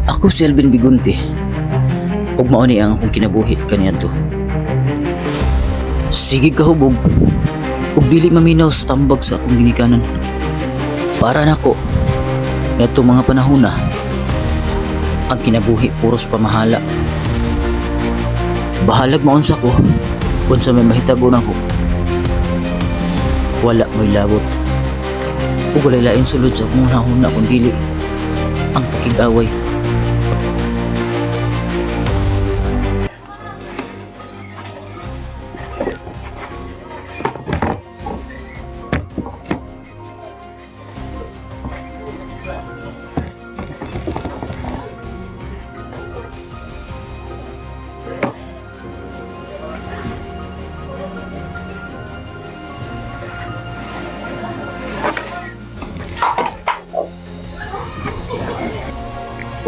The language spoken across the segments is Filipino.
Ako si Alvin Bigunti. Ug mao ni ang akong kinabuhi kaniadto. Sige kahubog. Ug dili maminaw sa tambag sa akong ginikanan. Para nako, ngadto mga panahon na, ang kinabuhi puros pamahala. Bahalag maunsa ko, kung sa may mahitabo na ko. Wala mo'y labot. Ug walay lain sulod sa akong nahuna kung dili ang pakig-away.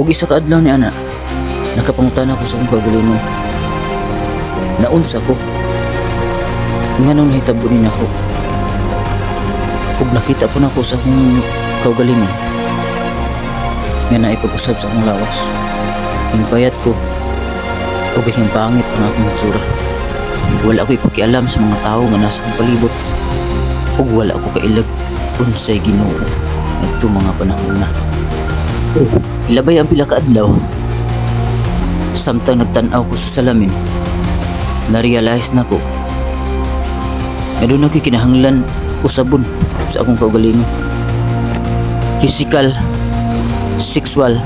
Ug isa ka adlaw ni ana, nakapangutan ako sa akong kaugalingon. Naunsa ko. Nganong nahitabo din ako. Ug nakita po na ako sa akong kaugalingon. Nga naipag-usab sa akong lawas. Yung payat ko, ug yung pangit ang akong hitsura. Wala ko ipakialam sa mga tao nga nasa akong palibot. Ug wala ko kailag unsay Ginoo ngadto mga panahon na. Ilabay ang pila ka adlaw. Samtang nagtan-aw ko sa salamin, na-realize na ko nga doon ako'y kinahanglan usabon sa akong kaugalingon. Physical, sexual,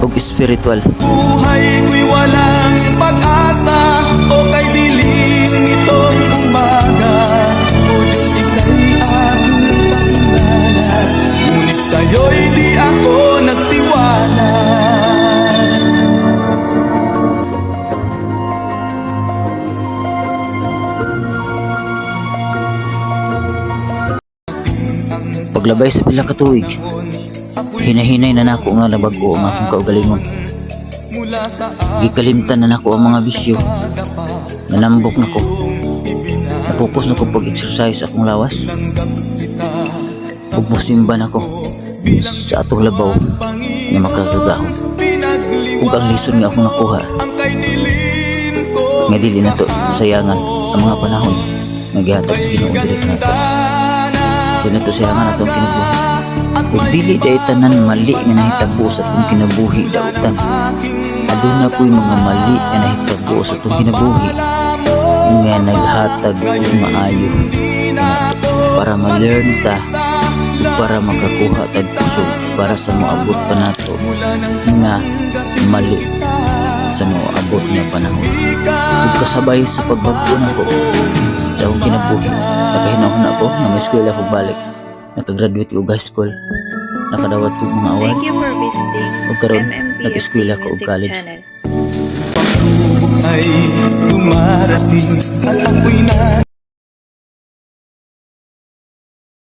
ug spiritual. Buhay ko'y walang pag-asa, o kay dilim itong umaga. O Diyos, ika'y aking kakilala, ngunit sa'yo'y di ako nagtiwala. Paglabay sa pila ka tuig, hinahinay na nako nga nabago ang akong kaugalingon. Gikalimtan na nako ang mga bisyo. Nanambok nako. Napokus nako pag-exercise akong lawas. Ug musimba nako sa atong labaw na makagagahon. Ug ang lison nga akong nakuha, nga dili na to sayangan ang mga panahon nga gihatag sa Ginoo diri nato. Kung ito sayangan atong kinabuhi. Kung dili day tanan mali nga nahitabo sa atong kinabuhi dautan. Aduna ko'y mga mali nga nahitabo sa atong kinabuhi nga naghatag og maayo para ma-learn ta ug para makakuha tag kusog para sa moabot pa nato nga mali sa moabot nga panahon. Ug kasabay sa pagbago nako sa akong kinabuhi, nakahinahon ako na may eskwela ko balik. Nakagraduate ko high school. Nakadawat ko mga award. Thank you for visiting Ug karon MMP nag-eskwela ko og Music college. Channel. Pagsubok ay dumarating at ako'y